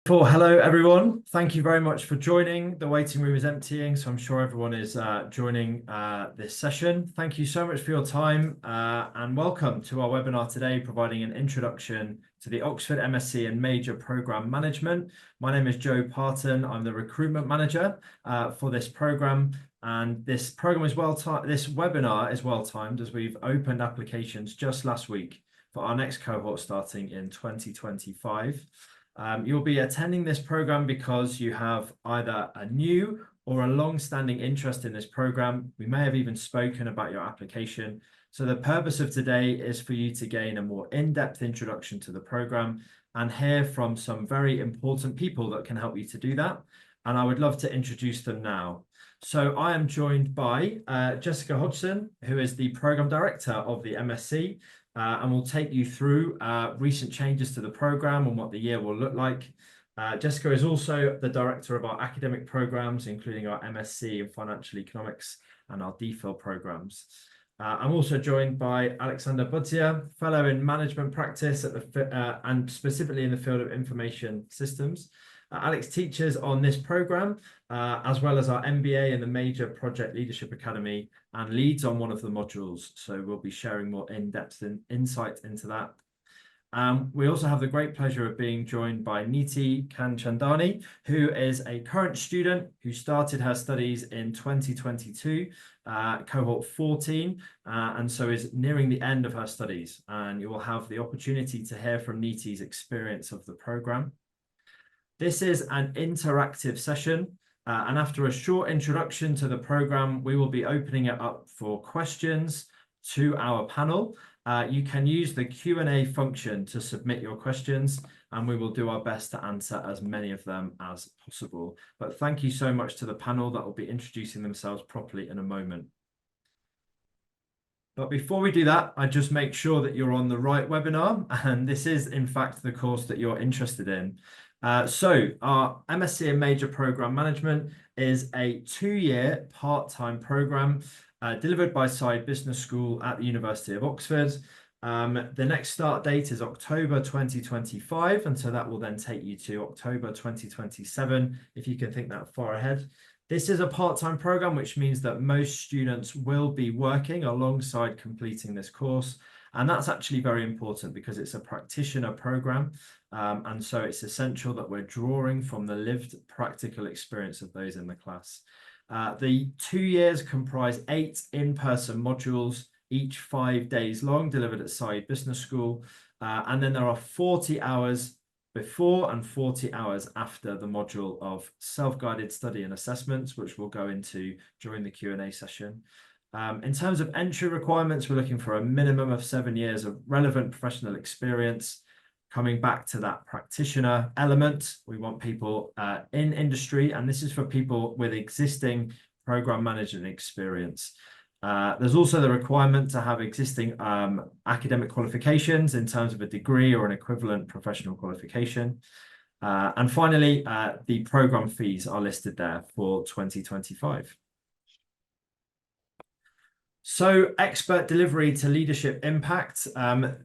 Hello everyone. Thank you very much for joining. The waiting room is emptying, so I'm sure everyone is joining this session. Thank you so much for your time and welcome to our webinar today, providing an introduction to the Oxford MSc and Major Programme Management. My name is Joe Parton. I'm the Recruitment Manager for this programme, and this program is this webinar is well timed as we've opened applications just last week for our next cohort starting in 2025. You'll be attending this program because you have either a new or a long-standing interest in this program. We may have even spoken about your application. So the purpose of today is for you to gain a more in-depth introduction to the program and hear from some very important people that can help you to do that. And I would love to introduce them now. So I am joined by Jessica Hodgson, who is the Program Director of the MSc. And we'll take you through recent changes to the program and what the year will look like. Jessica is also the director of our academic programs, including our MSc in Financial Economics and our DPhil programs. I'm also joined by Alexander Budzia, fellow in management practice and specifically in the field of information systems. Alex teaches on this program, as well as our MBA in the Major Project Leadership Academy, and leads on one of the modules. So we'll be sharing more in-depth insight into that. We also have the great pleasure of being joined by Niti Kanchandani, who is a current student who started her studies in 2022, cohort 14, and so is nearing the end of her studies. And you will have the opportunity to hear from Niti's experience of the program. This is an interactive session, and after a short introduction to the program, we will be opening it up for questions to our panel. You can use the Q&A function to submit your questions, and we will do our best to answer as many of them as possible. But thank you so much to the panel that will be introducing themselves properly in a moment. But before we do that, I just make sure that you're on the right webinar, and this is in fact the course that you're interested in. So our MSc in Major Programme Management is a 2-year part-time programme delivered by Side Business School at the University of Oxford. The next start date is October 2025, and so that will then take you to October 2027, if you can think that far ahead. This is a part-time programme, which means that most students will be working alongside completing this course. And that's actually very important because it's a practitioner program. And so it's essential that we're drawing from the lived practical experience of those in the class. The 2 years comprise 8 in-person modules, each 5 days long, delivered at Side Business School. And then there are 40 hours before and 40 hours after the module of self-guided study and assessments, which we'll go into during the Q&A session. In terms of entry requirements, we're looking for a minimum of 7 years of relevant professional experience. Coming back to that practitioner element, we want people in industry, and this is for people with existing program management experience. There's also the requirement to have existing academic qualifications in terms of a degree or an equivalent professional qualification. And finally, the program fees are listed there for 2025. So expert delivery to leadership impact.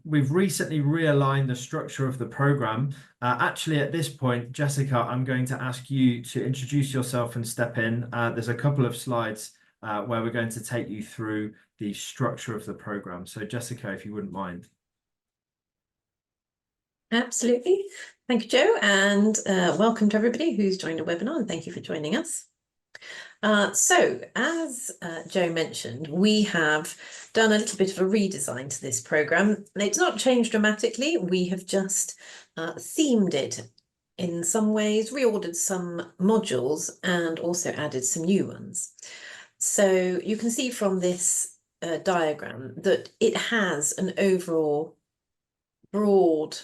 We've recently realigned the structure of the program. Actually, at this point, Jessica, I'm going to ask you to introduce yourself and step in. There's a couple of slides where we're going to take you through the structure of the program. So Jessica, if you wouldn't mind. Absolutely. Thank you, Joe, and welcome to everybody who's joined the webinar, and thank you for joining us. So, as Joe mentioned, we have done a little bit of a redesign to this programme. It's not changed dramatically. We have just themed it in some ways, reordered some modules, and also added some new ones. So you can see from this diagram that it has an overall broad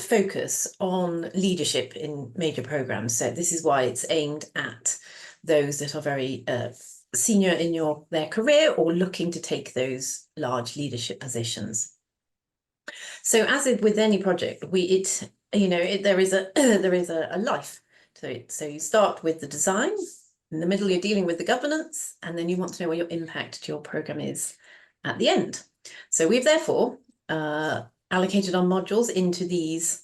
focus on leadership in major programmes. So this is why it's aimed at those that are very senior in their career or looking to take those large leadership positions. So as with any project, there is a life to it. So you start with the design, in the middle you're dealing with the governance, and then you want to know what your impact to your program is at the end. So we've therefore allocated our modules into these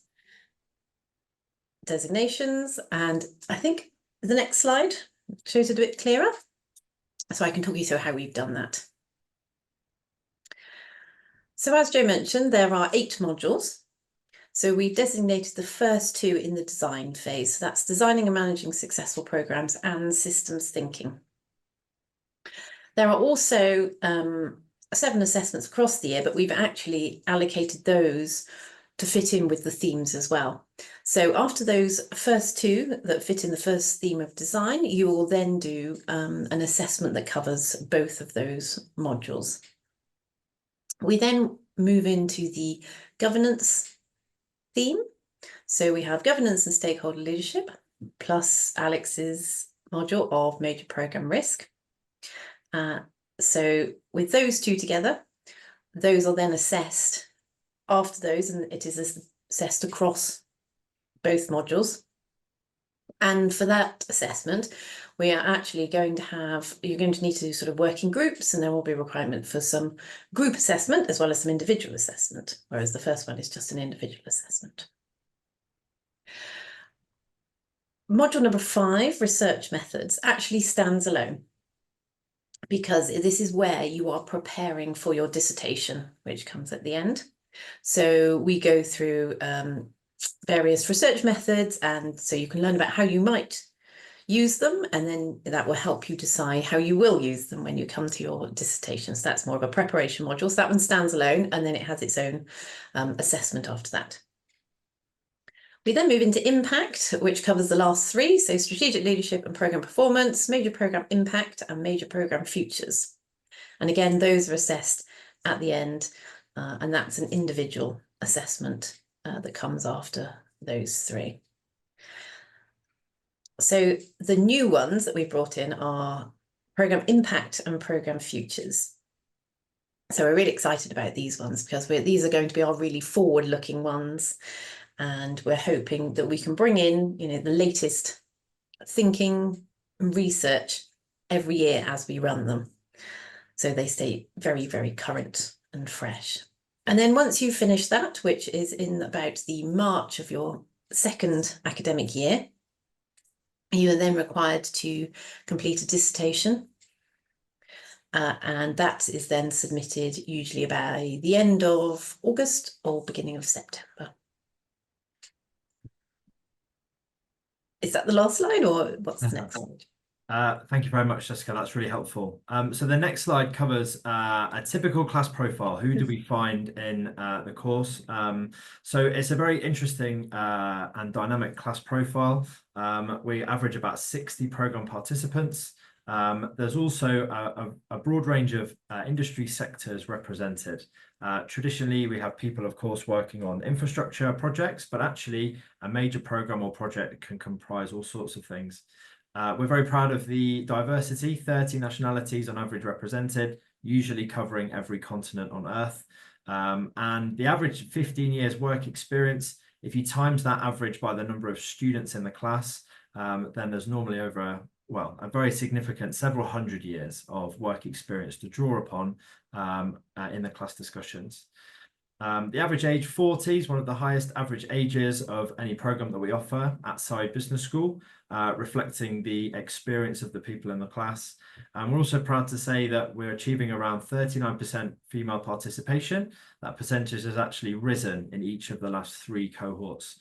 designations, and I think the next slide shows it a bit clearer, so I can talk you through how we've done that. So as Joe mentioned, there are 8 modules. So we designated the first 2 in the design phase. So that's designing and managing successful programs and systems thinking. There are also 7 assessments across the year, but we've actually allocated those to fit in with the themes as well. So after those first 2 that fit in the first theme of design, you will then do an assessment that covers both of those modules. We then move into the governance theme. So we have governance and stakeholder leadership, plus Alex's module of major program risk. So with those 2 together, those are then assessed after those, and it is assessed across both modules. And for that assessment, we are actually going to have, you're going to need to do sort of working groups, and there will be a requirement for some group assessment as well as some individual assessment, whereas the first one is just an individual assessment. Module number 5, research methods, actually stands alone, because this is where you are preparing for your dissertation, which comes at the end. So we go through various research methods, and so you can learn about how you might use them, and then that will help you decide how you will use them when you come to your dissertation. So that's more of a preparation module. So that one stands alone, and then it has its own assessment after that. We then move into impact, which covers the last 3, so strategic leadership and program performance, major program impact, and major program futures. And again, those are assessed at the end, and that's an individual assessment that comes after those 3. So the new ones that we brought in are program impact and program futures. So we're really excited about these ones, because these are going to be our really forward-looking ones. And we're hoping that we can bring in, the latest thinking and research every year as we run them, so they stay very, very current and fresh. And then once you finish that, which is in about the March of your 2nd academic year, you are then required to complete a dissertation. And that is then submitted usually by the end of August or beginning of September. Is that the last slide, or what's the next slide? Thank you very much, Jessica. That's really helpful. So the next slide covers a typical class profile. Who do we find in the course? So it's a very interesting and dynamic class profile. We average about 60 program participants. There's also a broad range of industry sectors represented. Traditionally, we have people, of course, working on infrastructure projects, but actually a major program or project can comprise all sorts of things. We're very proud of the diversity, 30 nationalities on average represented, usually covering every continent on Earth. And the average 15 years work experience, if you times that average by the number of students in the class, then there's normally over a very significant several hundred years of work experience to draw upon in the class discussions. The average age 40 is one of the highest average ages of any program that we offer at Side Business School, reflecting the experience of the people in the class. And we're also proud to say that we're achieving around 39% female participation. That percentage has actually risen in each of the last 3 cohorts,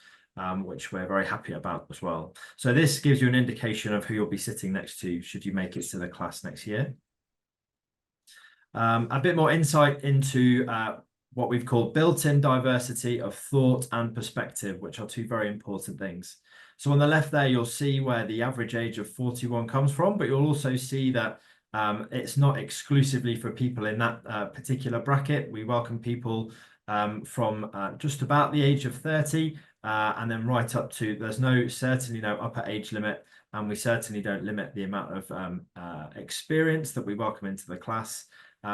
which we're very happy about as well. So this gives you an indication of who you'll be sitting next to should you make it to the class next year. A bit more insight into what we've called built-in diversity of thought and perspective, which are 2 very important things. So on the left there, you'll see where the average age of 41 comes from, but you'll also see that it's not exclusively for people in that particular bracket. We welcome people from just about the age of 30 and then right up to, there's certainly no upper age limit, and we certainly don't limit the amount of experience that we welcome into the class.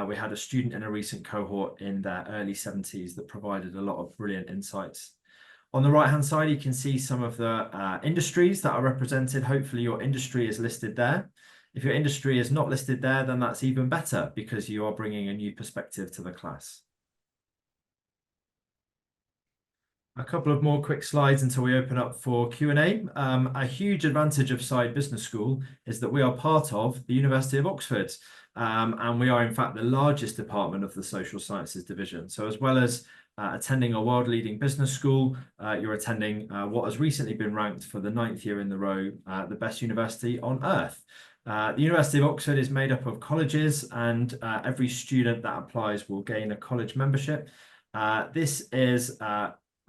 We had a student in a recent cohort in their early 70s that provided a lot of brilliant insights. On the right-hand side, you can see some of the industries that are represented. Hopefully your industry is listed there. If your industry is not listed there, then that's even better, because you are bringing a new perspective to the class. A couple of more quick slides until we open up for Q&A. A huge advantage of Side Business School is that we are part of the University of Oxford, and we are in fact the largest department of the Social Sciences Division. So as well as attending a world-leading business school, you're attending what has recently been ranked for the 9th year in the row, the best university on earth. The University of Oxford is made up of colleges, and every student that applies will gain a college membership. This is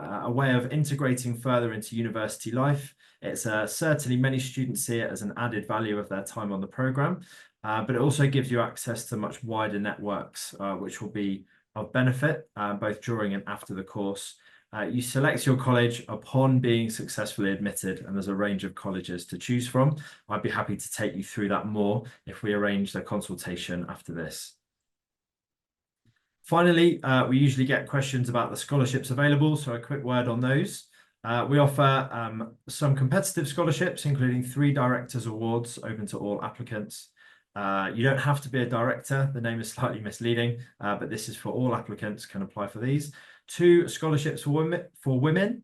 a way of integrating further into university life. It's certainly many students see it as an added value of their time on the programme, but it also gives you access to much wider networks, which will be of benefit both during and after the course. You select your college upon being successfully admitted, and there's a range of colleges to choose from. I'd be happy to take you through that more if we arrange the consultation after this. Finally, we usually get questions about the scholarships available, so a quick word on those. We offer some competitive scholarships, including 3 Directors Awards open to all applicants. You don't have to be a director, the name is slightly misleading, but this is for all applicants can apply for these. 2 scholarships for women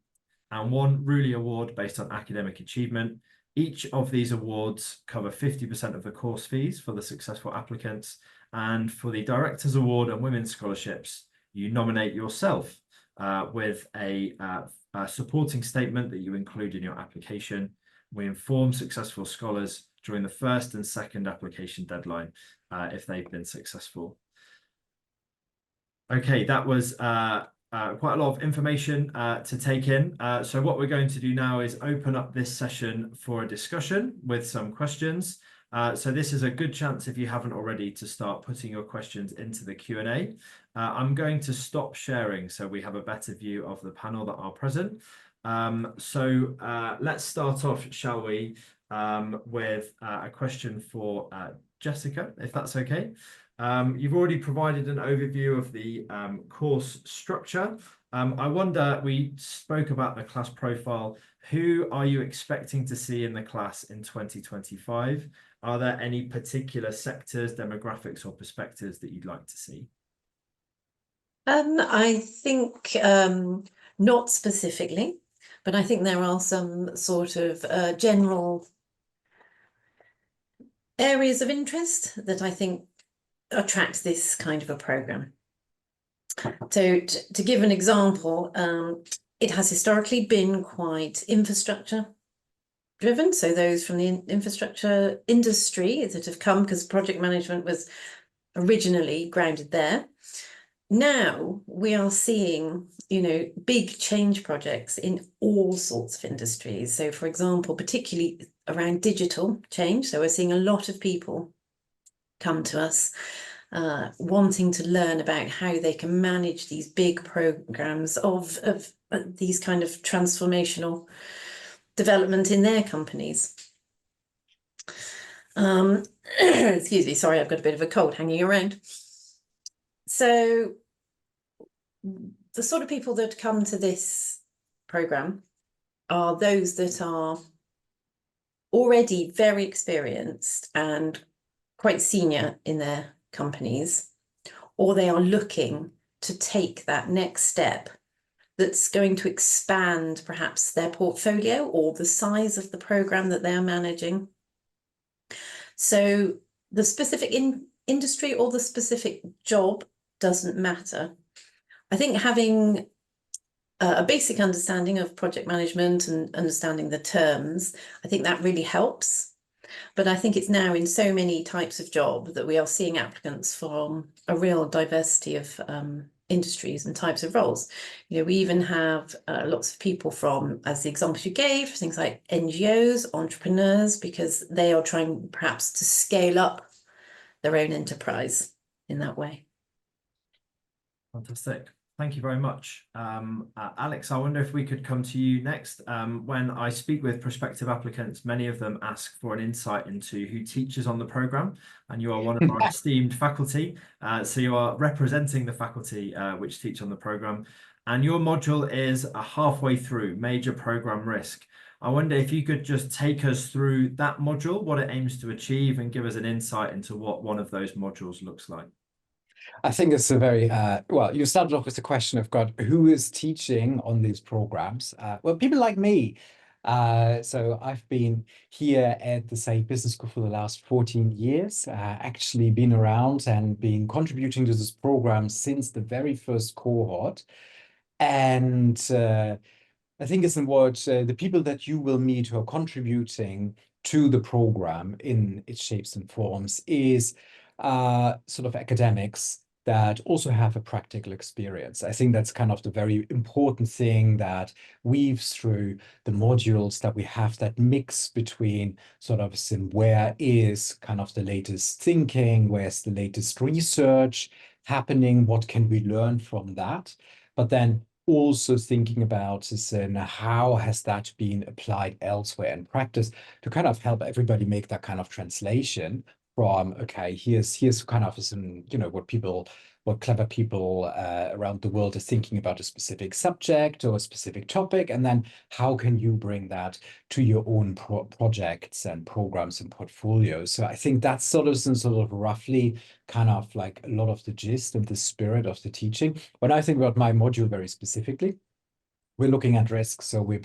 and 1 Ruley Award based on academic achievement. Each of these awards cover 50% of the course fees for the successful applicants. And for the Directors Award and Women's Scholarships, you nominate yourself with a supporting statement that you include in your application. We inform successful scholars during the first and second application deadline if they've been successful. Okay, that was quite a lot of information to take in. So what we're going to do now is open up this session for a discussion with some questions. So this is a good chance, if you haven't already, to start putting your questions into the Q&A. I'm going to stop sharing so we have a better view of the panel that are present. Let's start off, shall we, with a question for Jessica, if that's okay. You've already provided an overview of the course structure. I wonder, we spoke about the class profile. Who are you expecting to see in the class in 2025? Are there any particular sectors, demographics, or perspectives that you'd like to see? I think not specifically, but I think there are some sort of general areas of interest that I think attract this kind of a program. So to give an example, it has historically been quite infrastructure driven. So those from the infrastructure industry that have come, because project management was originally grounded there. Now we are seeing, big change projects in all sorts of industries. So for example, particularly around digital change. So we're seeing a lot of people come to us wanting to learn about how they can manage these big programs of these kind of transformational development in their companies. Excuse me, sorry, I've got a bit of a cold hanging around. So the sort of people that come to this program are those that are already very experienced and quite senior in their companies, or they are looking to take that next step that's going to expand perhaps their portfolio or the size of the program that they're managing. So the specific industry or the specific job doesn't matter. I think having a basic understanding of project management and understanding the terms, I think that really helps. But I think it's now in so many types of job that we are seeing applicants from a real diversity of industries and types of roles. We even have lots of people from, as the examples you gave, things like NGOs, entrepreneurs, because they are trying perhaps to scale up their own enterprise in that way. Fantastic. Thank you very much. Alex, I wonder if we could come to you next. When I speak with prospective applicants, many of them ask for an insight into who teaches on the programme, and you are one of our esteemed faculty. So you are representing the faculty which teach on the programme, and your module is halfway through, major programme risk. I wonder if you could just take us through that module, what it aims to achieve, and give us an insight into what one of those modules looks like. I think it's a very, well, you started off with the question of God, who is teaching on these programs? Well, people like me. So I've been here at the Said Business School for the last 14 years, actually been around and been contributing to this program since the very first cohort. And I think it's in what the people that you will meet who are contributing to the program in its shapes and forms is sort of academics that also have a practical experience. I think that's kind of the very important thing that weaves through the modules that we have, that mix between sort of where is kind of the latest thinking, where's the latest research happening, what can we learn from that, but then also thinking about is how has that been applied elsewhere in practice to kind of help everybody make that kind of translation from, okay, here's kind of some, what clever people around the world are thinking about a specific subject or a specific topic, and then how can you bring that to your own projects and programs and portfolios. So I think that's sort of roughly kind of like a lot of the gist and the spirit of the teaching. When I think about my module very specifically, we're looking at risks, so we're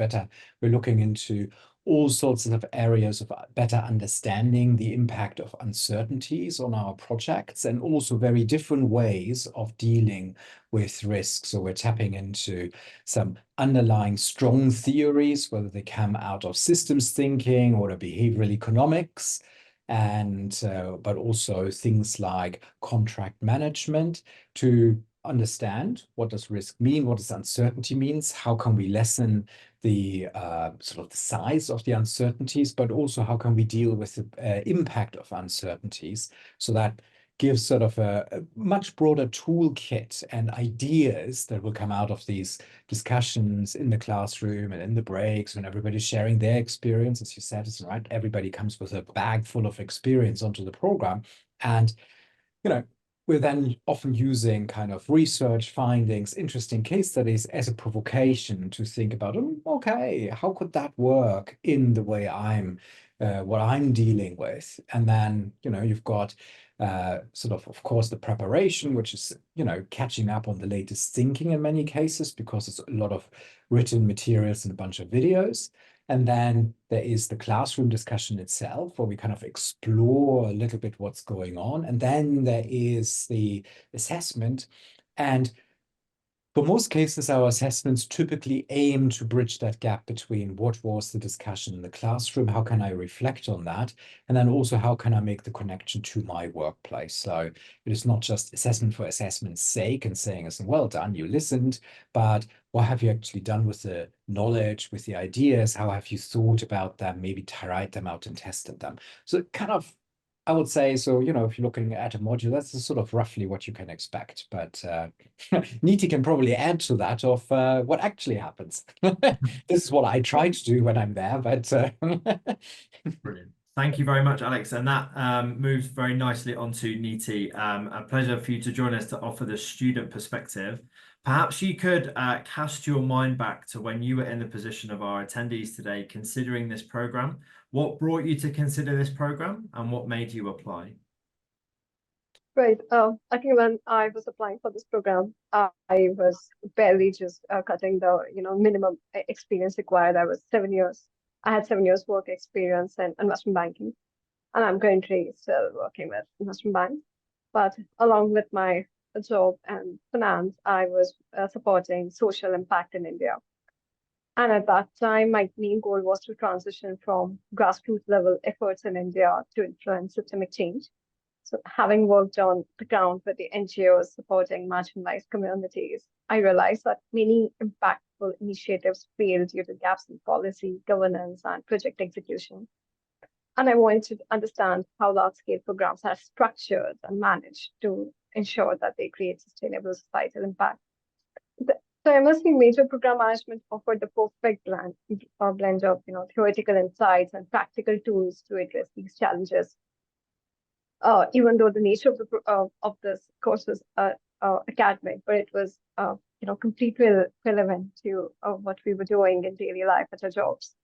looking into all sorts of areas of better understanding the impact of uncertainties on our projects, and also very different ways of dealing with risks. So we're tapping into some underlying strong theories, whether they come out of systems thinking or the behavioral economics, and but also things like contract management to understand what does risk mean, what does uncertainty means, how can we lessen the sort of the size of the uncertainties, but also how can we deal with the impact of uncertainties. So that gives sort of a much broader toolkit and ideas that will come out of these discussions in the classroom and in the breaks when everybody's sharing their experience. As you said, it's right, everybody comes with a bag full of experience onto the program. And we're then often using kind of research findings, interesting case studies as a provocation to think about, okay, how could that work in the way what I'm dealing with? And then, you've got sort of course, the preparation, which is, catching up on the latest thinking in many cases, because it's a lot of written materials and a bunch of videos. And then there is the classroom discussion itself, where we kind of explore a little bit what's going on. And then there is the assessment. And for most cases, our assessments typically aim to bridge that gap between what was the discussion in the classroom, how can I reflect on that, and then also how can I make the connection to my workplace. So it is not just assessment for assessment's sake and saying, well done, you listened, but what have you actually done with the knowledge, with the ideas? How have you thought about them, maybe tried them out and tested them? So kind of, I would say, so, if you're looking at a module, that's sort of roughly what you can expect. But Niti can probably add to that of what actually happens. This is what I try to do when I'm there, but Brilliant. Thank you very much, Alex. And that moves very nicely onto Niti. A pleasure for you to join us to offer the student perspective. Perhaps you could cast your mind back to when you were in the position of our attendees today, considering this program. What brought you to consider this program, and what made you apply? Right. I think when I was applying for this program, I was barely just cutting the minimum experience required. I had 7 years work experience in investment banking, and I'm currently still working with investment banks. But along with my job and finance, I was supporting social impact in India. And at that time, my main goal was to transition from grassroots level efforts in India to influence systemic change. So having worked on the ground with the NGOs supporting marginalized communities, I realized that many impactful initiatives failed due to gaps in policy, governance, and project execution. And I wanted to understand how large-scale programs are structured and managed to ensure that they create sustainable societal impact. So MSc Major Program Management offered the perfect blend of theoretical insights and practical tools to address these challenges. Even though the nature of this course was academic, but it was completely relevant to what we were doing in daily life at our jobs.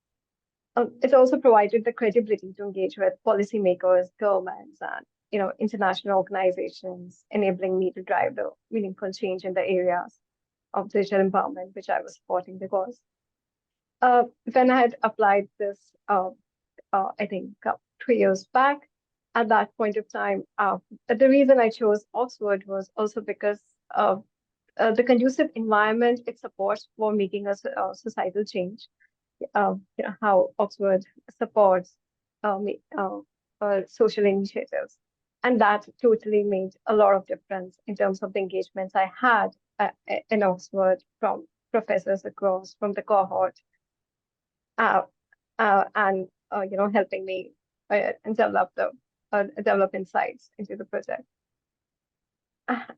It also provided the credibility to engage with policymakers, governments, and international organizations, enabling me to drive the meaningful change in the areas of digital empowerment, which I was supporting the cause. When I had applied this, I think 3 years back, at that point of time, the reason I chose Oxford was also because of the conducive environment it supports for making a societal change. How Oxford supports social initiatives. And that totally made a lot of difference in terms of the engagements I had in Oxford from professors across, from the cohort, and helping me and develop insights into the project.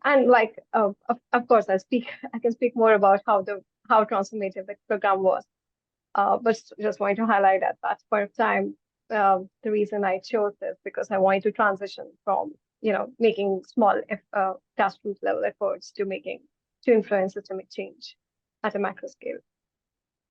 And of course, I can speak more about how transformative the program was. But just wanted to highlight at that point of time, the reason I chose this because I wanted to transition from making small grassroots level efforts to influence systemic change at a macro scale.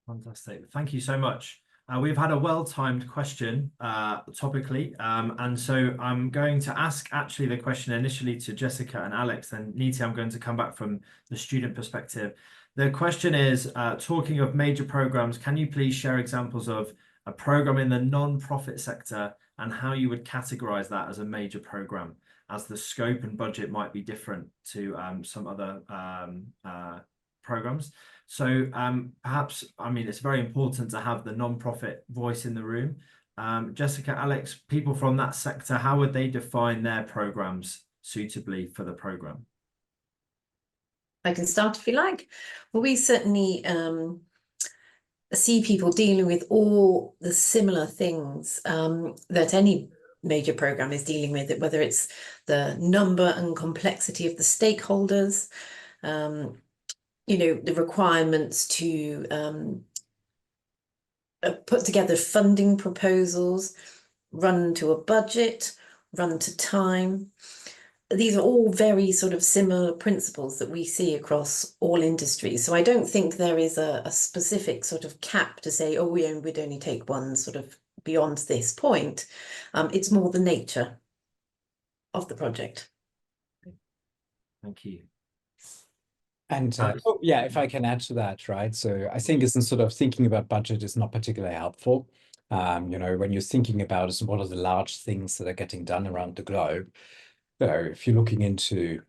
Fantastic. Thank you so much. We've had a well-timed question topically, and so I'm going to ask actually the question initially to Jessica and Alex, and Niti, I'm going to come back from the student perspective. The question is, talking of major programs, can you please share examples of a program in the non-profit sector and how you would categorize that as a major program, as the scope and budget might be different to some other programs? So perhaps, I mean, it's very important to have the non-profit voice in the room. Jessica, Alex, people from that sector, how would they define their programs suitably for the program? I can start if you like. Well, we certainly see people dealing with all the similar things that any major program is dealing with, whether it's the number and complexity of the stakeholders, the requirements to put together funding proposals, run to a budget, run to time. These are all very sort of similar principles that we see across all industries. So I don't think there is a specific sort of cap to say, oh, we'd only take one sort of beyond this point. It's more the nature of the project. Thank you. And yeah, if I can add to that, right? So I think it's sort of thinking about budget is not particularly helpful. When you're thinking about what are the large things that are getting done around the globe, if you're looking into,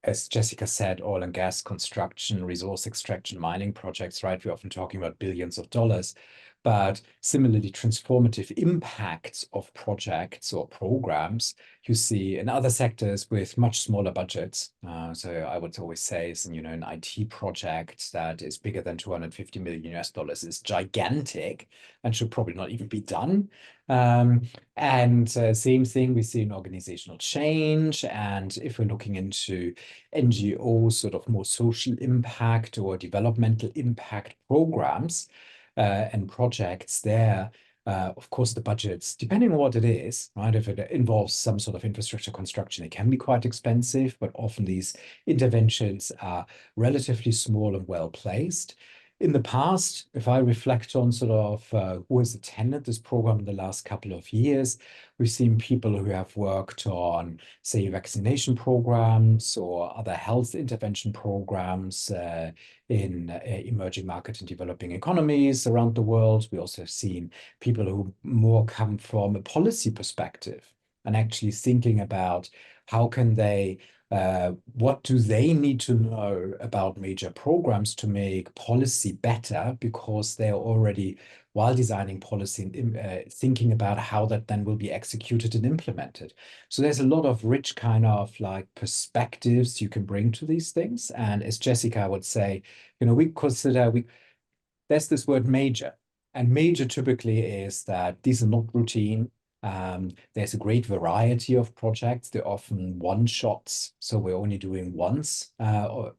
as Jessica said, oil and gas construction, resource extraction, mining projects, right? We're often talking about billions of dollars. But similarly, transformative impacts of projects or programs you see in other sectors with much smaller budgets. So I would always say, an IT project that is bigger than $250 million is gigantic and should probably not even be done. And same thing we see in organizational change. And if we're looking into NGO, sort of more social impact or developmental impact programs, and projects there, of course, the budgets, depending on what it is, right? If it involves some sort of infrastructure construction, it can be quite expensive, but often these interventions are relatively small and well placed. In the past, if I reflect on sort of who has attended this program in the last couple of years, we've seen people who have worked on, say, vaccination programs or other health intervention programs in emerging market and developing economies around the world. We also have seen people who more come from a policy perspective and actually thinking about how can they what do they need to know about major programs to make policy better, because they're already, while designing policy, thinking about how that then will be executed and implemented. So there's a lot of rich kind of like perspectives you can bring to these things. And as Jessica would say, we consider, there's this word major, and major typically is that these are not routine. There's a great variety of projects. They're often one-shots, so we're only doing once or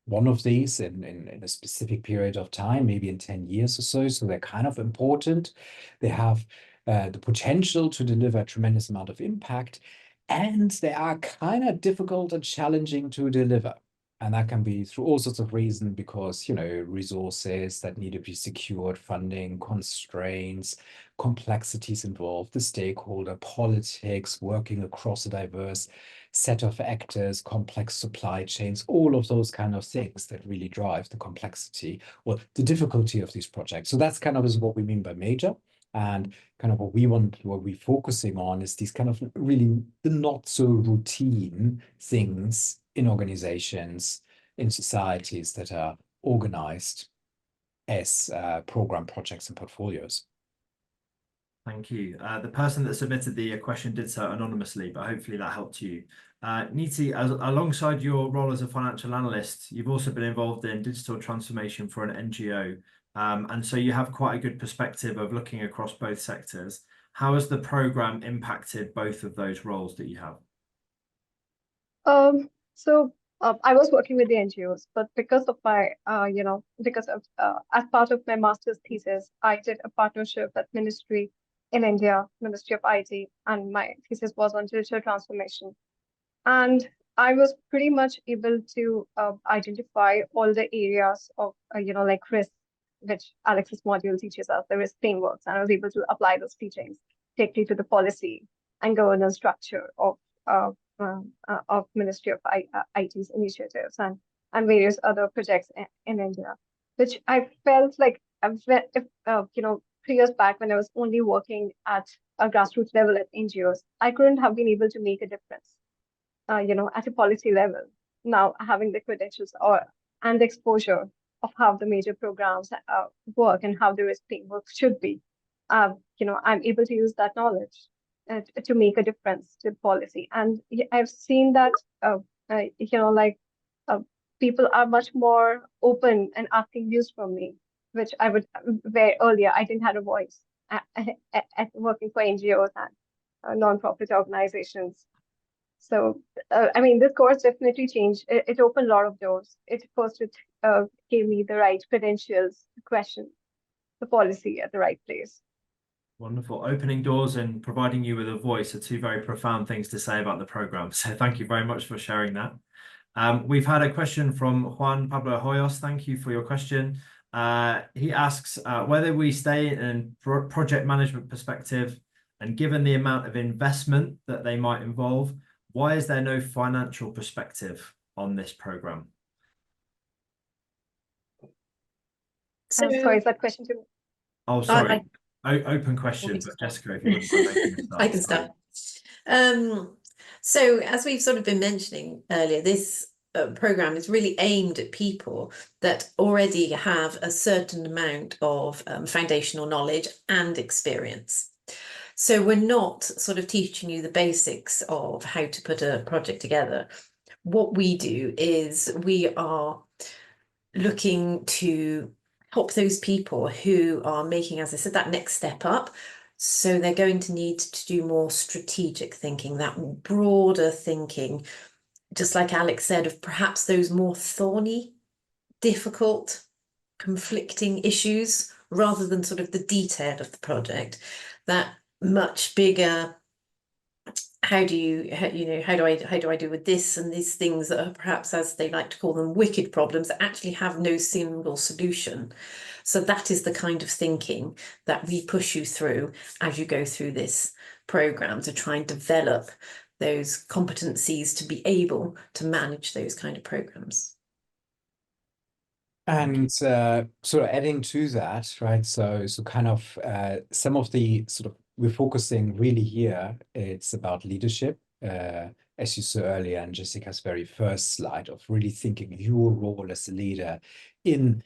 one of these in a specific period of time, maybe in 10 years or so. So they're kind of important. They have the potential to deliver a tremendous amount of impact, and they are kind of difficult and challenging to deliver. And that can be through all sorts of reasons because, resources that need to be secured, funding, constraints, complexities involved, the stakeholder, politics, working across a diverse set of actors, complex supply chains, all of those kind of things that really drive the complexity or the difficulty of these projects. So that's kind of is what we mean by major. And kind of what we're focusing on is these kind of really the not so routine things in organizations, in societies that are organized as program projects and portfolios. Thank you. The person that submitted the question did so anonymously, but hopefully that helped you. Niti, alongside your role as a financial analyst, you've also been involved in digital transformation for an NGO. And so you have quite a good perspective of looking across both sectors. How has the program impacted both of those roles that you have? I was working with the NGOs, but because of my, as part of my master's thesis, I did a partnership with Ministry in India, Ministry of IT, and my thesis was on digital transformation. And I was pretty much able to identify all the areas of, like risk, which Alex's module teaches us, the risk frameworks, and I was able to apply those teachings directly to the policy and governance structure of Ministry of IT's initiatives and various other projects in India, which I felt like, if 3 years back when I was only working at a grassroots level at NGOs, I couldn't have been able to make a difference, at a policy level. Now having the credentials and the exposure of how the major programs work and how the risk framework should be, I'm able to use that knowledge to make a difference to policy. And I've seen that, people are much more open and asking views from me, which where earlier I didn't have a voice at working for NGOs and non-profit organizations. So, this course definitely changed. It opened a lot of doors. It gave me the right credentials to question the policy at the right place. Wonderful. Opening doors and providing you with a voice are two very profound things to say about the program. So thank you very much for sharing that. We've had a question from Juan Pablo Hoyos. Thank you for your question. He asks whether we stay in project management perspective, and given the amount of investment that they might involve, why is there no financial perspective on this program? So, sorry, is that question to me? Oh, sorry. Open question, but Jessica, if you wouldn't mind making a start. I can start. So as we've sort of been mentioning earlier, this program is really aimed at people that already have a certain amount of foundational knowledge and experience. So we're not sort of teaching you the basics of how to put a project together. What we do is we are looking to help those people who are making, as I said, that next step up. So they're going to need to do more strategic thinking, that broader thinking, just like Alex said, of perhaps those more thorny, difficult, conflicting issues, rather than sort of the detail of the project, that much bigger, how do I deal with this and these things that are perhaps, as they like to call them, wicked problems that actually have no single solution. So that is the kind of thinking that we push you through as you go through this program, to try and develop those competencies to be able to manage those kind of programs. And sort of adding to that, right? So kind of some of the sort of, we're focusing really here, it's about leadership, as you saw earlier in Jessica's very first slide, of really thinking your role as a leader in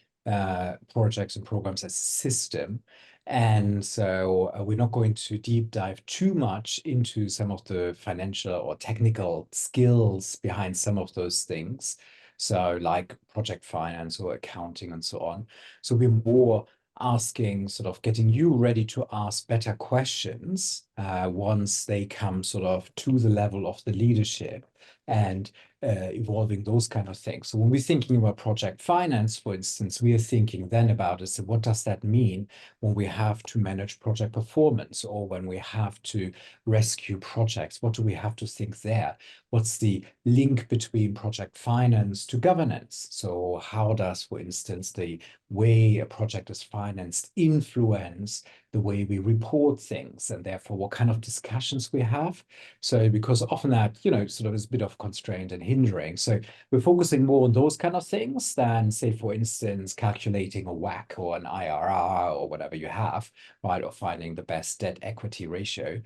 projects and programs as a system. And so we're not going to deep dive too much into some of the financial or technical skills behind some of those things. So like project finance or accounting and so on. So we're more asking, sort of getting you ready to ask better questions once they come sort of to the level of the leadership, and evolving those kind of things. So when we're thinking about project finance, for instance, we are thinking then about is what does that mean when we have to manage project performance, or when we have to rescue projects? What do we have to think there? What's the link between project finance to governance? So how does, for instance, the way a project is financed influence the way we report things, and therefore what kind of discussions we have? So because often that, sort of is a bit of constraint and hindering. So we're focusing more on those kind of things than, say, for instance, calculating a WACC or an IRR or whatever you have, right? Or finding the best debt equity ratio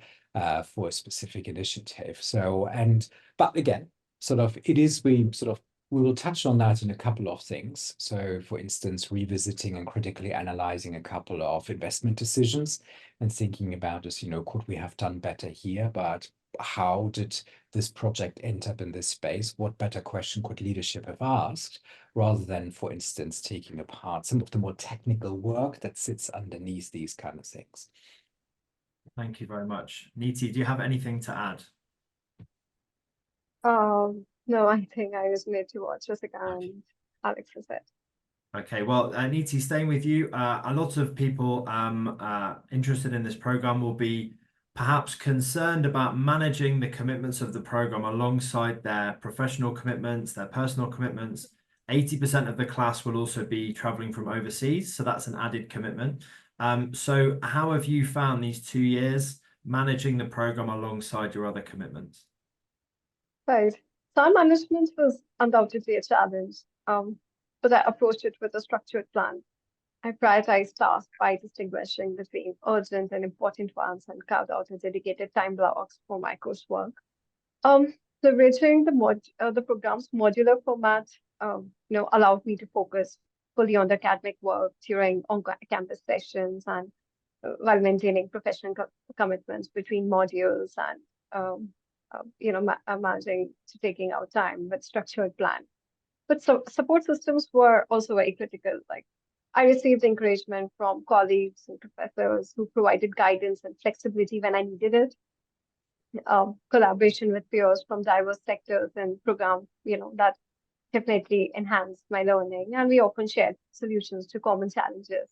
for a specific initiative. So, but again, we will touch on that in a couple of things. So for instance, revisiting and critically analyzing a couple of investment decisions and thinking about this, could we have done better here? But how did this project end up in this space? What better question could leadership have asked, rather than, for instance, taking apart some of the more technical work that sits underneath these kind of things? Thank you very much. Niti, do you have anything to add? No, I think I was made to watch Jessica and Alex has said. Okay, well, Niti, staying with you, a lot of people interested in this program will be perhaps concerned about managing the commitments of the program alongside their professional commitments, their personal commitments. 80% of the class will also be traveling from overseas, so that's an added commitment. So how have you found these 2 years managing the program alongside your other commitments? Right. Time management was undoubtedly a challenge, but I approached it with a structured plan. I prioritized tasks by distinguishing between urgent and important ones and carved out a dedicated time blocks for my coursework. Leveraging the program's modular format, allowed me to focus fully on the academic work during on-campus sessions and while maintaining professional commitments between modules and managing to taking out time with structured plan. But support systems were also very critical. Like I received encouragement from colleagues and professors who provided guidance and flexibility when I needed it. Collaboration with peers from diverse sectors and programs, that definitely enhanced my learning. And we often shared solutions to common challenges,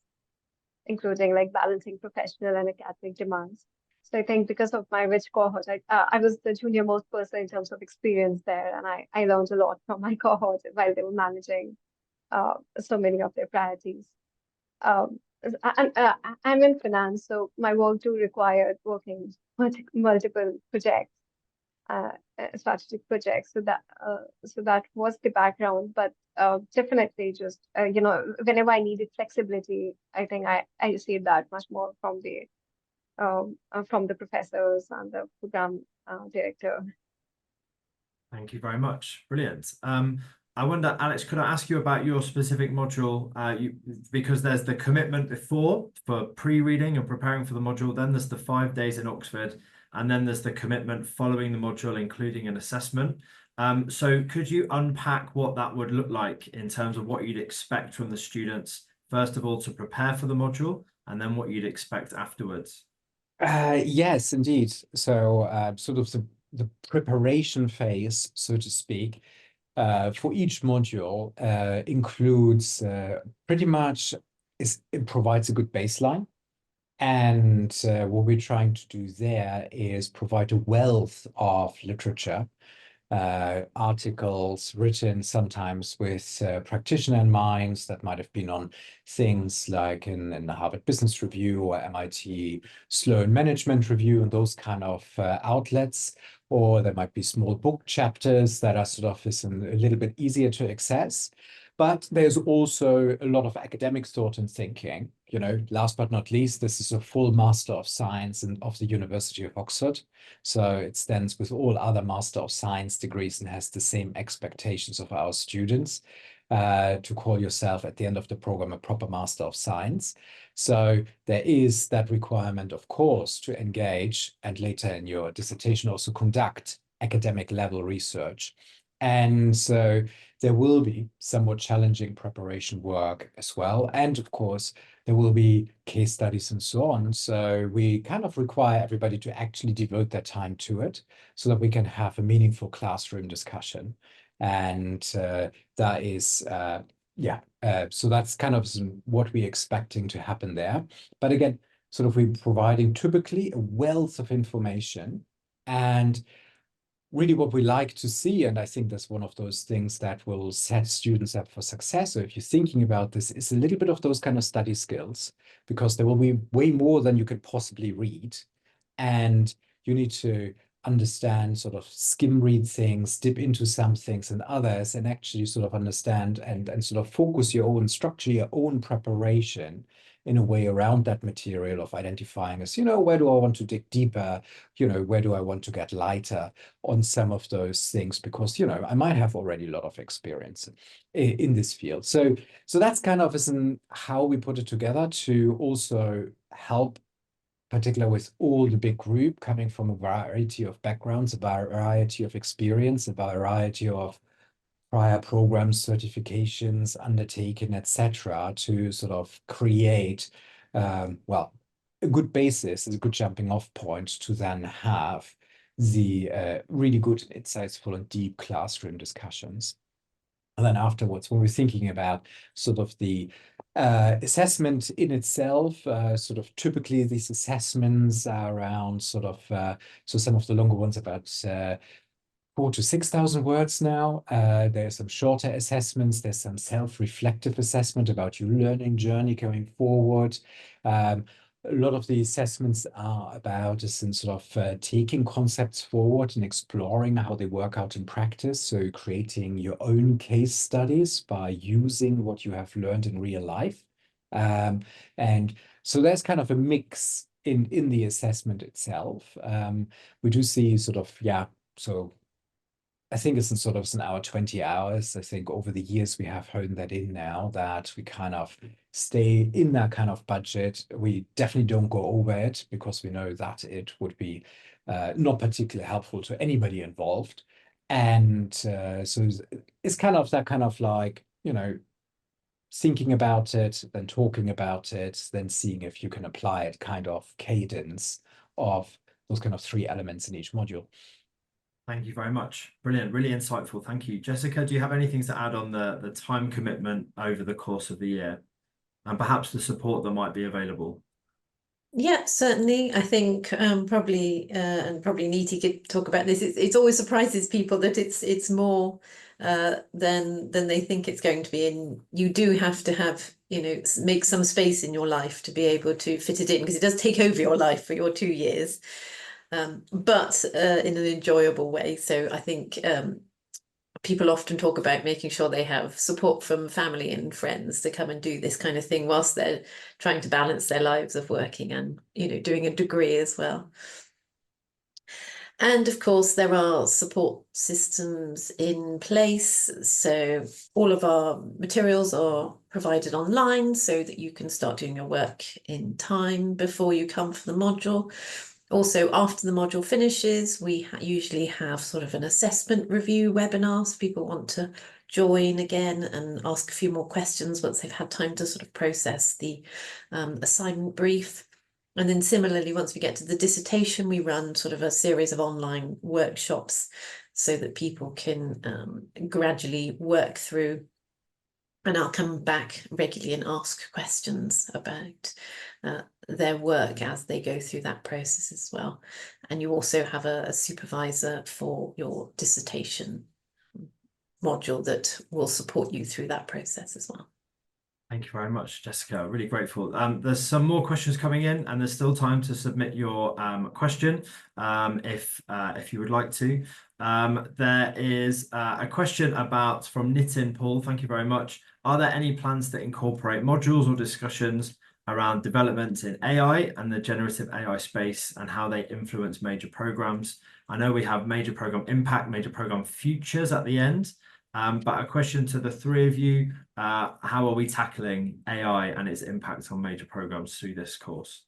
including like balancing professional and academic demands. So I think because of my rich cohort, I was the junior most person in terms of experience there, and I learned a lot from my cohort while they were managing so many of their priorities. I'm in finance, so my work too required working multiple projects, strategic projects. So that was the background. But definitely, just whenever I needed flexibility, I think I received that much more from the professors and the program director. Thank you very much. Brilliant. I wonder, Alex, could I ask you about your specific module? Because there's the commitment before for pre-reading and preparing for the module, then there's the 5 days in Oxford, and then there's the commitment following the module, including an assessment. So could you unpack what that would look like in terms of what you'd expect from the students, first of all, to prepare for the module, and then what you'd expect afterwards? Yes, indeed. So sort of the preparation phase, so to speak, for each module includes pretty much it provides a good baseline. And what we're trying to do there is provide a wealth of literature, articles written sometimes with practitioner in mind that might have been on things like in the Harvard Business Review or MIT Sloan Management Review and those kind of outlets. Or there might be small book chapters that are sort of a little bit easier to access. But there's also a lot of academic thought and thinking. Last but not least, this is a full Master of Science of the University of Oxford. So it stands with all other Master of Science degrees and has the same expectations of our students to call yourself at the end of the program a proper Master of Science. So there is that requirement, of course, to engage and later in your dissertation also conduct academic level research. And so there will be somewhat challenging preparation work as well. And of course, there will be case studies and so on. So we kind of require everybody to actually devote their time to it so that we can have a meaningful classroom discussion. And that is, so that's kind of what we're expecting to happen there. But again, sort of we're providing typically a wealth of information, and really what we like to see, and I think that's one of those things that will set students up for success. So if you're thinking about this, is a little bit of those kind of study skills, because there will be way more than you could possibly read. And you need to understand, sort of skim read things, dip into some things and others, and actually sort of understand and sort of focus your own structure, your own preparation in a way around that material of identifying as, where do I want to dig deeper? Where do I want to get lighter on some of those things? Because, I might have already a lot of experience in this field. So that's kind of how we put it together to also help, particularly with all the big group coming from a variety of backgrounds, a variety of experience, a variety of prior programs, certifications undertaken, etc., to sort of create, well, a good basis, a good jumping off point to then have the really good, insightful, and deep classroom discussions. And then afterwards, when we're thinking about sort of the assessment in itself, sort of typically these assessments are around sort of, so some of the longer ones about 4,000 to 6,000 words now. There's some shorter assessments. There's some self-reflective assessment about your learning journey going forward. A lot of the assessments are about sort of taking concepts forward and exploring how they work out in practice. So creating your own case studies by using what you have learned in real life. And so there's kind of a mix in the assessment itself. We do see sort of, so I think it's in our 20 hours. I think over the years we have honed that in now, that we kind of stay in that kind of budget. We definitely don't go over it, because we know that it would be not particularly helpful to anybody involved. And so it's kind of that kind of like, thinking about it, then talking about it, then seeing if you can apply it kind of cadence of those kind of 3 elements in each module. Thank you very much. Brilliant, really insightful. Thank you. Jessica, do you have anything to add on the time commitment over the course of the year, and perhaps the support that might be available? Yeah, certainly. I think probably Neeti could talk about this. It always surprises people that it's more than they think it's going to be, and you do have to have, make some space in your life to be able to fit it in, because it does take over your life for your 2 years. But in an enjoyable way. So I think people often talk about making sure they have support from family and friends to come and do this kind of thing whilst they're trying to balance their lives of working and, doing a degree as well. And of course, there are support systems in place. So all of our materials are provided online so that you can start doing your work in time before you come for the module. Also, after the module finishes, we usually have sort of an assessment review webinar, so people want to join again and ask a few more questions once they've had time to sort of process the assignment brief. And then similarly, once we get to the dissertation, we run sort of a series of online workshops so that people can gradually work through. And I'll come back regularly and ask questions about their work as they go through that process as well. And you also have a supervisor for your dissertation module that will support you through that process as well. Thank you very much, Jessica. Really grateful. There's some more questions coming in, and there's still time to submit your question if you would like to. There is a question from Nitin Paul. Thank you very much. Are there any plans to incorporate modules or discussions around developments in AI and the generative AI space and how they influence major programs? I know we have major program impact, major program futures at the end. But a question to the 3 of you, how are we tackling AI and its impact on major programs through this course?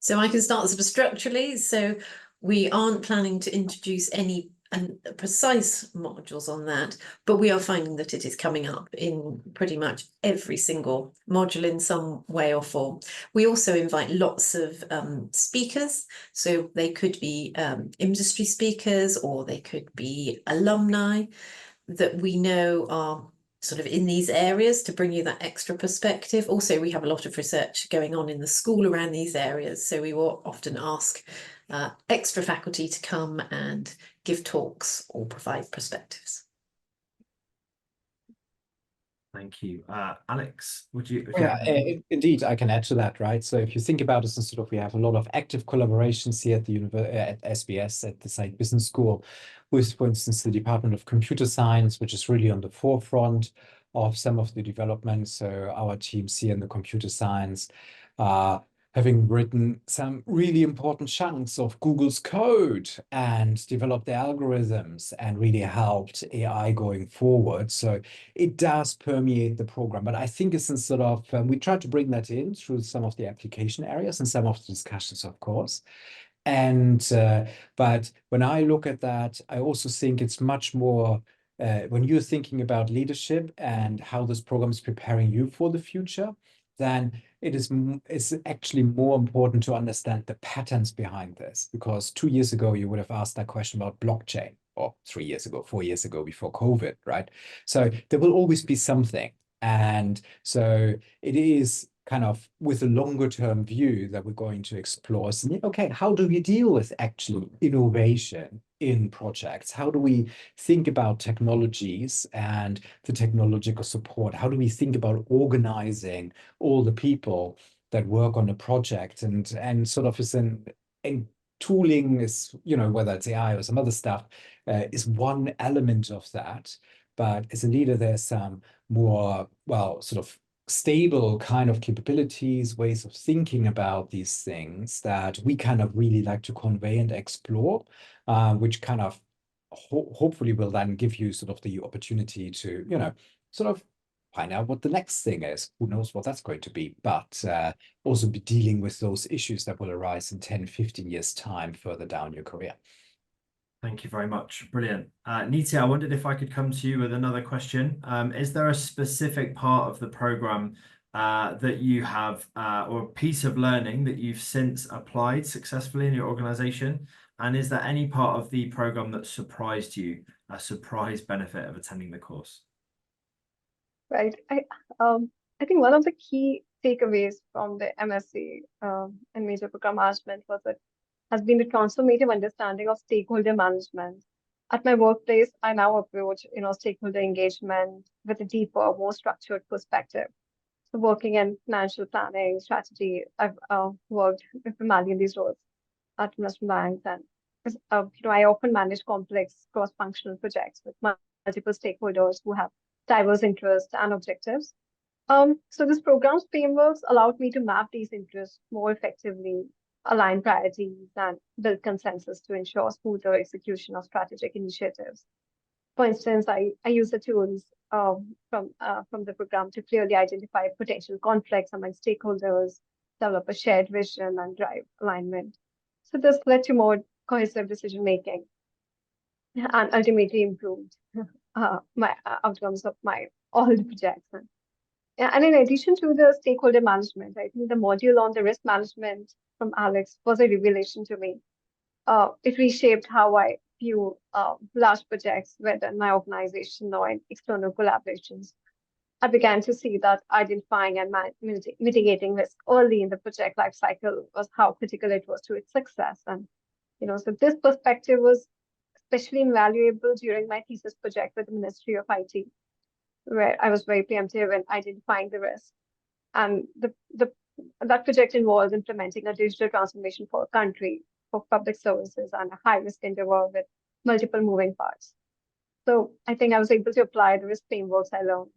So I can start sort of structurally. So we aren't planning to introduce any and precise modules on that, but we are finding that it is coming up in pretty much every single module in some way or form. We also invite lots of speakers, so they could be industry speakers, or they could be alumni that we know are sort of in these areas, to bring you that extra perspective. Also, we have a lot of research going on in the school around these areas, so we will often ask extra faculty to come and give talks or provide perspectives. Thank you. Alex, would you? Yeah, indeed, I can add to that, right? So if you think about it, sort of, we have a lot of active collaborations here at the at SBS, at the site business school, with, for instance, the Department of Computer Science, which is really on the forefront of some of the developments. So our teams here in the computer science, having written some really important chunks of Google's code and developed the algorithms and really helped AI going forward. So it does permeate the program, but I think it's in sort of, we try to bring that in through some of the application areas and some of the discussions, of course. And, but when I look at that, I also think it's much more, when you're thinking about leadership and how this program is preparing you for the future, then it's actually more important to understand the patterns behind this, because 2 years ago, you would have asked that question about blockchain, or 3 years ago, 4 years ago, before COVID, right? So there will always be something. And so it is kind of with a longer term view that we're going to explore. So, okay, how do we deal with actually innovation in projects? How do we think about technologies and the technological support? How do we think about organizing all the people that work on a project, and sort of is in tooling is, you know, whether it's AI or some other stuff, is one element of that. But as a leader, there's some more, well, sort of stable kind of capabilities, ways of thinking about these things that we kind of really like to convey and explore, which kind of hopefully will then give you sort of the opportunity to, you know, sort of find out what the next thing is. Who knows what that's going to be, but also be dealing with those issues that will arise in 10, 15 years time further down your career. Thank you very much. Brilliant. Niti, I wondered if I could come to you with another question. Is there a specific part of the program that you have, or a piece of learning that you've since applied successfully in your organization? And is there any part of the program that surprised you, a surprise benefit of attending the course? Right. I think one of the key takeaways from the MSc in Major Program Management was that has been the transformative understanding of stakeholder management. At my workplace, I now approach, stakeholder engagement with a deeper, more structured perspective. So working in financial planning, strategy, I've worked with many in these roles at investment banks, and I often manage complex cross-functional projects with multiple stakeholders who have diverse interests and objectives. So this program's frameworks allowed me to map these interests more effectively, align priorities, and build consensus to ensure smoother execution of strategic initiatives. For instance, I use the tools from the program to clearly identify potential conflicts among stakeholders, develop a shared vision, and drive alignment. So this led to more cohesive decision making, and ultimately improved my outcomes of all the projects. And in addition to the stakeholder management, I think the module on the risk management from Alex was a revelation to me. It reshaped how I view large projects, whether in my organization or in external collaborations. I began to see that identifying and mitigating risk early in the project lifecycle was how critical it was to its success. And so this perspective was especially invaluable during my thesis project with the Ministry of IT, where I was very preemptive in identifying the risk. And that project involves implementing a digital transformation for a country, for public services, and a high-risk endeavor with multiple moving parts. So I think I was able to apply the risk frameworks I learned,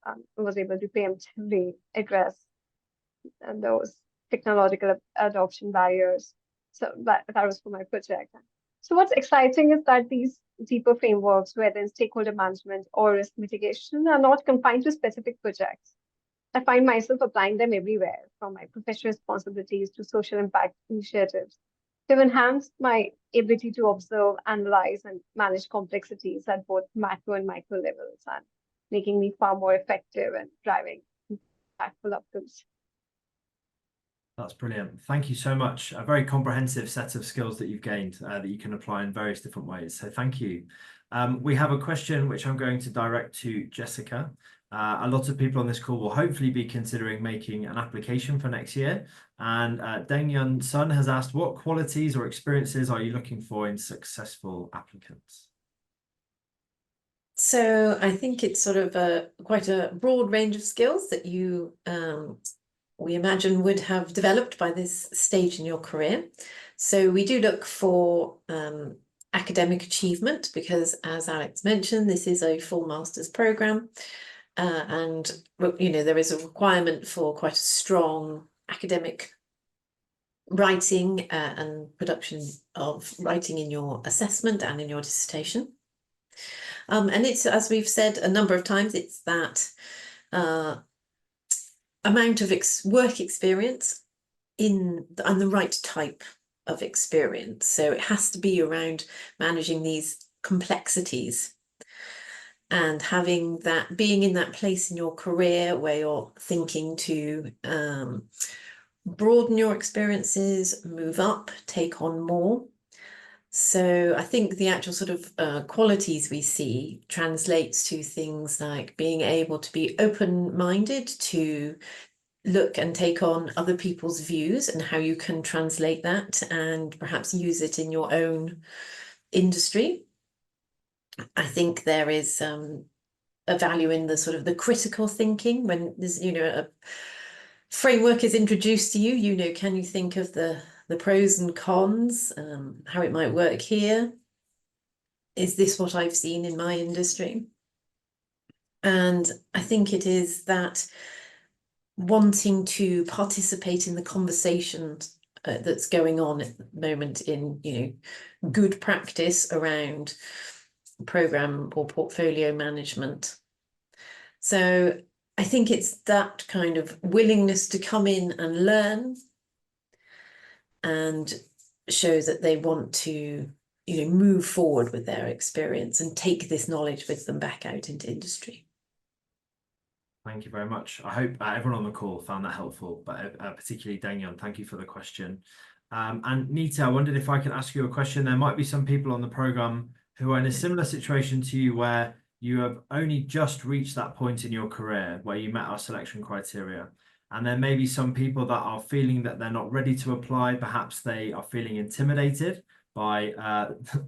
and was able to preemptively address those technological adoption barriers. So that was for my project. So what's exciting is that these deeper frameworks, whether in stakeholder management or risk mitigation, are not confined to specific projects. I find myself applying them everywhere, from my professional responsibilities to social impact initiatives. They've enhanced my ability to observe, analyze, and manage complexities at both macro and micro levels, and making me far more effective and driving impactful outcomes. That's brilliant. Thank you so much. A very comprehensive set of skills that you've gained that you can apply in various different ways. So thank you. We have a question which I'm going to direct to Jessica. A lot of people on this call will hopefully be considering making an application for next year. And Deng Sun has asked, what qualities or experiences are you looking for in successful applicants? So I think it's sort of quite a broad range of skills that you we imagine would have developed by this stage in your career. So we do look for academic achievement because, as Alex mentioned, this is a full master's program, and there is a requirement for quite a strong academic writing and production of writing in your assessment and in your dissertation. And it's, as we've said a number of times, it's that amount of work experience and the right type of experience. So it has to be around managing these complexities and having that, being in that place in your career where you're thinking to broaden your experiences, move up, take on more. So I think the actual sort of qualities we see translates to things like being able to be open-minded to look and take on other people's views and how you can translate that and perhaps use it in your own industry. I think there is a value in the sort of the critical thinking when there's, a framework is introduced to you, can you think of the pros and cons, how it might work here? Is this what I've seen in my industry? And I think it is that wanting to participate in the conversation that's going on at the moment in, good practice around program or portfolio management. So I think it's that kind of willingness to come in and learn and show that they want to, move forward with their experience and take this knowledge with them back out into industry. Thank you very much. I hope everyone on the call found that helpful, but particularly Deng, thank you for the question. And Nita, I wondered if I could ask you a question. There might be some people on the program who are in a similar situation to you where you have only just reached that point in your career where you met our selection criteria. And there may be some people that are feeling that they're not ready to apply. Perhaps they are feeling intimidated by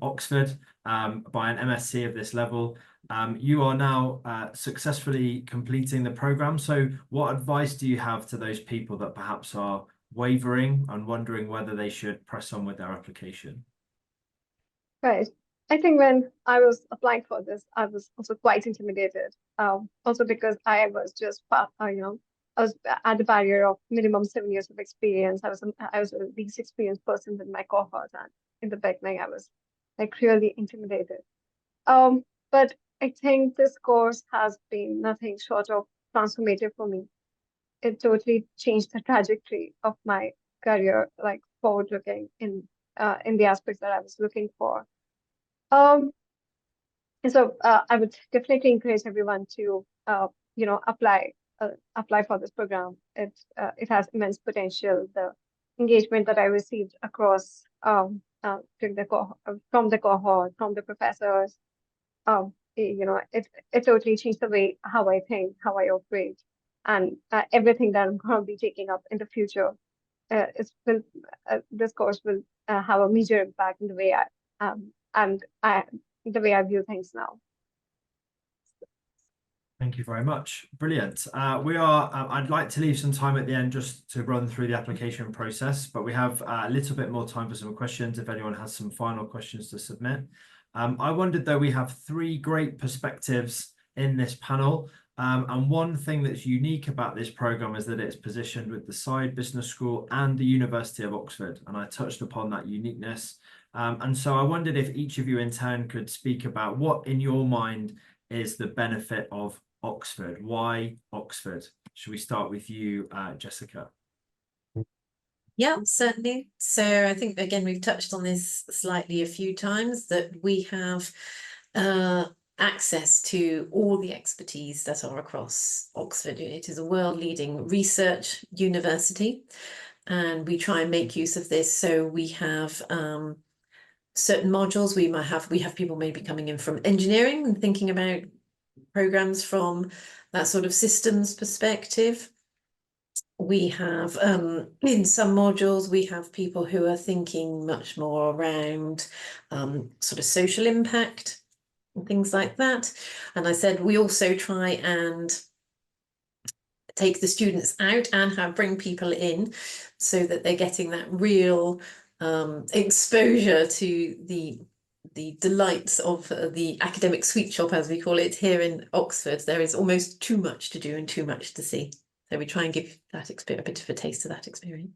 Oxford, by an MSc of this level. You are now successfully completing the program. So what advice do you have to those people that perhaps are wavering and wondering whether they should press on with their application? Right. I think when I was applying for this, I was also quite intimidated. Also because I was just, I was at the barrier of minimum 7 years of experience. I was a least experienced person in my cohort, and in the beginning, I was like really intimidated. But I think this course has been nothing short of transformative for me. It totally changed the trajectory of my career, like forward looking in the aspects that I was looking for. So I would definitely encourage everyone to apply for this program. It has immense potential. The engagement that I received across from the cohort, from the professors, it totally changed the way how I think, how I operate, and everything that I'm going to be taking up in the future. This course will have a major impact in the way the way I view things now. Thank you very much. Brilliant. I'd like to leave some time at the end just to run through the application process, but we have a little bit more time for some questions if anyone has some final questions to submit. I wondered, though, we have 3 great perspectives in this panel. And one thing that's unique about this program is that it's positioned with the Side Business School and the University of Oxford. And I touched upon that uniqueness. And so I wondered if each of you in turn could speak about what in your mind is the benefit of Oxford. Why Oxford? Should we start with you, Jessica? Yeah, certainly. So I think, again, we've touched on this slightly a few times, that we have access to all the expertise that are across Oxford. It is a world-leading research university, and we try and make use of this. So we have certain modules. We have people maybe coming in from engineering and thinking about programs from that sort of systems perspective. We have in some modules, we have people who are thinking much more around sort of social impact and things like that. And I said we also try and take the students out and bring people in, so that they're getting that real exposure to the delights of the academic sweet shop, as we call it here in Oxford. There is almost too much to do and too much to see. So we try and give that a bit of a taste of that experience.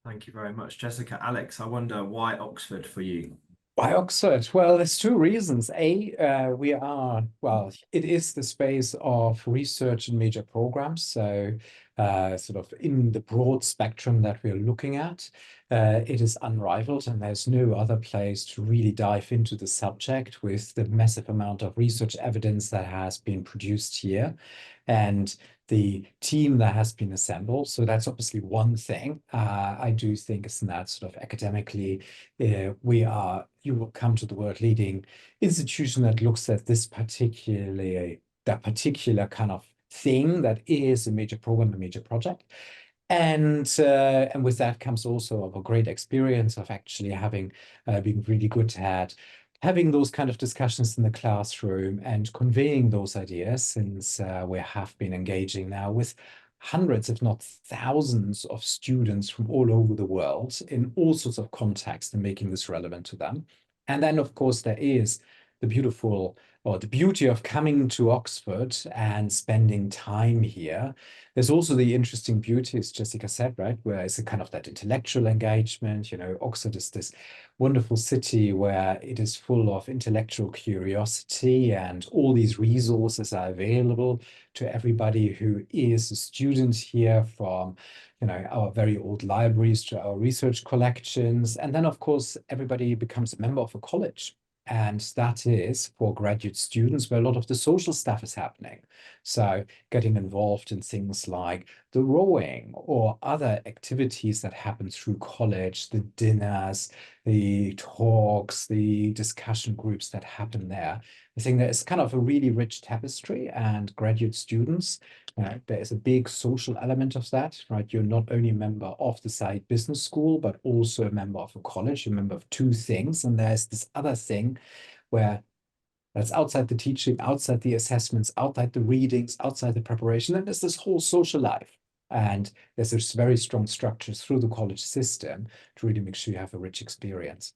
Thank you very much, Jessica. Alex, I wonder, why Oxford for you? Why Oxford? Well, there's two reasons. Well, it is the space of research and major programs. So sort of in the broad spectrum that we're looking at, it is unrivaled, and there's no other place to really dive into the subject with the massive amount of research evidence that has been produced here and the team that has been assembled. So that's obviously one thing. I do think it's in that sort of academically, you will come to the world leading institution that looks at that particular kind of thing that is a major program, a major project. And with that comes also a great experience of actually having been really good at having those kind of discussions in the classroom and conveying those ideas, since we have been engaging now with hundreds, if not thousands, of students from all over the world in all sorts of contexts and making this relevant to them. And then, of course, there is the beauty of coming to Oxford and spending time here. There's also the interesting beauty, as Jessica said, right, where it's a kind of that intellectual engagement. You know, Oxford is this wonderful city where it is full of intellectual curiosity, and all these resources are available to everybody who is a student here, from our very old libraries to our research collections. And then, of course, everybody becomes a member of a college. And that is for graduate students where a lot of the social stuff is happening. So getting involved in things like the rowing or other activities that happen through college, the dinners, the talks, the discussion groups that happen there. I think that it's kind of a really rich tapestry, and graduate students, there is a big social element of that, right? You're not only a member of the side business school, but also a member of a college, a member of two things. And there's this other thing where that's outside the teaching, outside the assessments, outside the readings, outside the preparation. And there's this whole social life. And there's this very strong structures through the college system to really make sure you have a rich experience.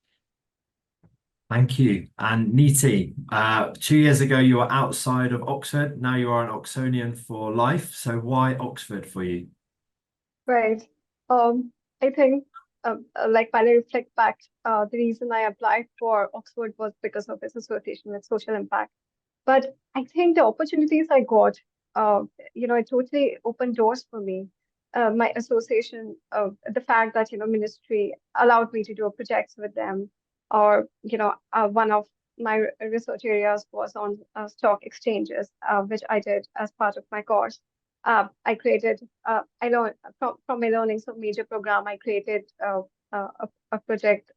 Thank you. And Niti, 2 years ago, you were outside of Oxford. Now you are an Oxonian for life. So why Oxford for you? Right. I think, like when I reflect back, the reason I applied for Oxford was because of its association with social impact. But I think the opportunities I got, it totally opened doors for me. My association, the fact that, ministry allowed me to do projects with them, or, one of my research areas was on stock exchanges, which I did as part of my course. I created, I learned from my learnings of major program, I created a project,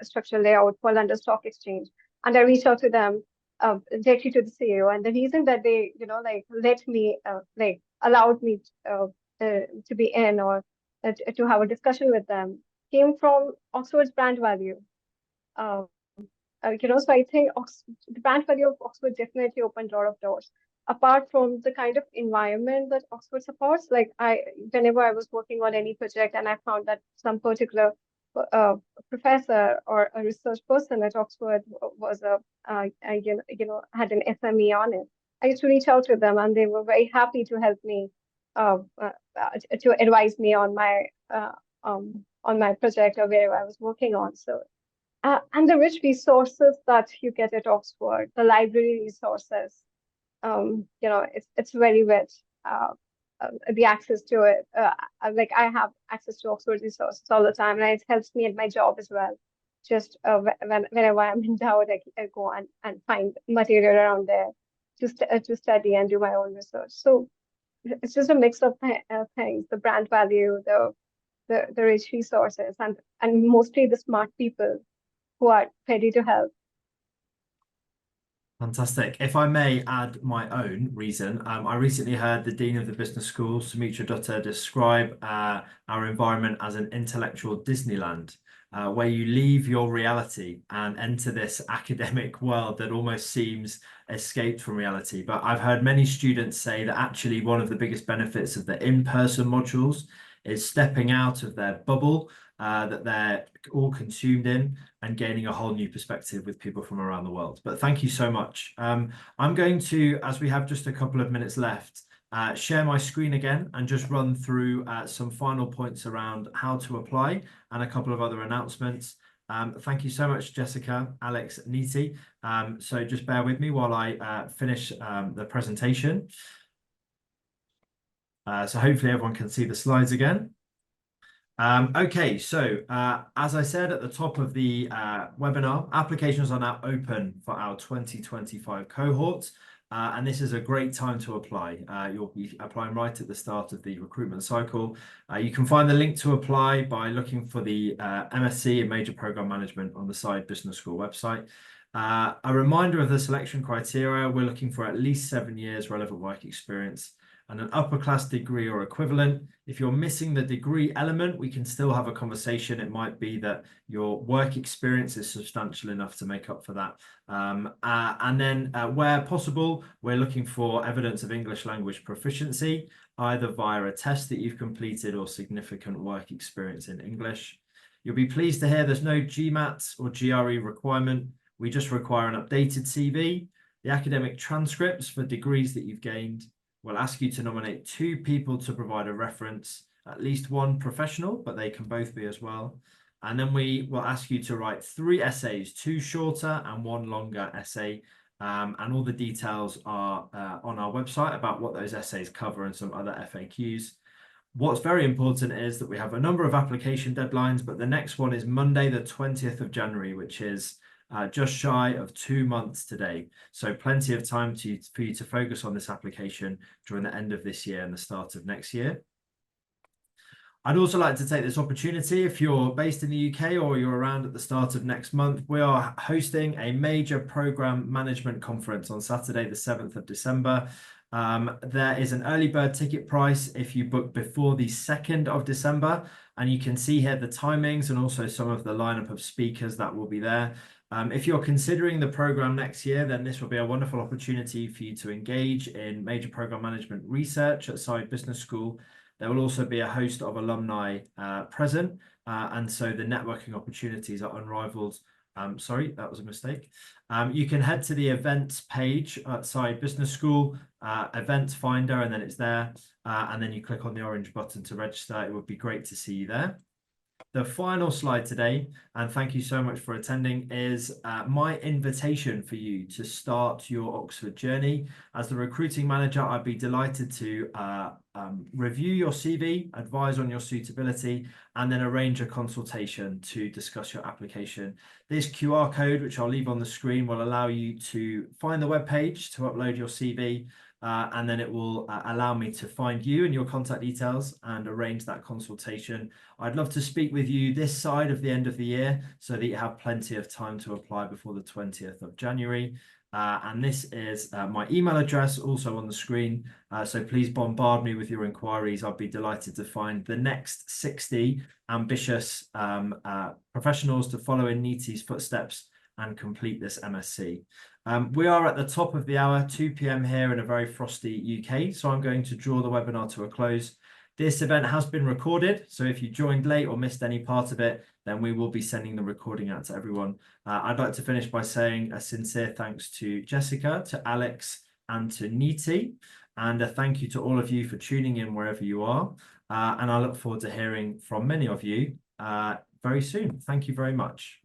structural layout for London Stock Exchange. And I reached out to them directly to the CEO. And the reason that they, let me, allowed me to be in, or to have a discussion with them, came from Oxford's brand value. So I think the brand value of Oxford definitely opened a lot of doors. Apart from the kind of environment that Oxford supports, whenever I was working on any project and I found that some particular professor or a research person at Oxford was had an SME on it, I used to reach out to them, and they were very happy to help me, to advise me on my project or wherever I was working on. So. And the rich resources that you get at Oxford, the library resources, it's very rich. the access to it. Like I have access to Oxford resources all the time, and it helps me at my job as well. Just whenever I'm in doubt, I go and find material around there to study and do my own research. So it's just a mix of things: the brand value, the rich resources, and mostly the smart people who are ready to help. Fantastic. If I may add my own reason, I recently heard the Dean of the Business School, Sumitra Dutta, describe our environment as an intellectual Disneyland, where you leave your reality and enter this academic world that almost seems escaped from reality. But I've heard many students say that actually one of the biggest benefits of the in-person modules is stepping out of their bubble that they're all consumed in and gaining a whole new perspective with people from around the world. But thank you so much. I'm going to, as we have just a couple of minutes left, share my screen again and just run through some final points around how to apply and a couple of other announcements. Thank you so much, Jessica, Alex, Niti. So just bear with me while I finish the presentation. So hopefully everyone can see the slides again. Okay, so as I said at the top of the webinar, applications are now open for our 2025 cohort, and this is a great time to apply. You'll be applying right at the start of the recruitment cycle. You can find the link to apply by looking for the MSc in Major Program Management on the Side Business School website. A reminder of the selection criteria: we're looking for at least 7 years relevant work experience and an upper class degree or equivalent. If you're missing the degree element, we can still have a conversation. It might be that your work experience is substantial enough to make up for that. And then where possible, we're looking for evidence of English language proficiency, either via a test that you've completed or significant work experience in English. You'll be pleased to hear there's no GMAT or GRE requirement. We just require an updated CV, the academic transcripts for degrees that you've gained. We'll ask you to nominate 2 people to provide a reference, at least 1 professional, but they can both be as well. And then we will ask you to write 3 essays, 2 shorter and 1 longer essay. And all the details are on our website about what those essays cover and some other FAQs. What's very important is that we have a number of application deadlines, but the next one is Monday, the 20th of January, which is just shy of 2 months today. So plenty of time for you to focus on this application during the end of this year and the start of next year. I'd also like to take this opportunity, if you're based in the UK or you're around at the start of next month, we are hosting a major program management conference on Saturday, the 7th of December. There is an early bird ticket price if you book before the 2nd of December, and you can see here the timings and also some of the lineup of speakers that will be there. If you're considering the program next year, then this will be a wonderful opportunity for you to engage in major program management research at Side Business School. There will also be a host of alumni present, and so the networking opportunities are unrivaled. Sorry, that was a mistake. You can head to the events page at Side Business School, events finder, and then it's there. And then you click on the orange button to register. It would be great to see you there. The final slide today, and thank you so much for attending, is my invitation for you to start your Oxford journey. As the recruiting manager, I'd be delighted to review your CV, advise on your suitability, and then arrange a consultation to discuss your application. This QR code, which I'll leave on the screen, will allow you to find the web page to upload your CV. And then it will allow me to find you and your contact details and arrange that consultation. I'd love to speak with you this side of the end of the year so that you have plenty of time to apply before the 20th of January. And this is my email address also on the screen. So please bombard me with your inquiries. I'll be delighted to find the next 60 ambitious professionals to follow in Niti's footsteps and complete this MSc. We are at the top of the hour, 2 p.m. here in a very frosty UK, so I'm going to draw the webinar to a close. This event has been recorded, so if you joined late or missed any part of it, then we will be sending the recording out to everyone. I'd like to finish by saying a sincere thanks to Jessica, to Alex, and to Niti, and a thank you to all of you for tuning in wherever you are. And I look forward to hearing from many of you very soon. Thank you very much.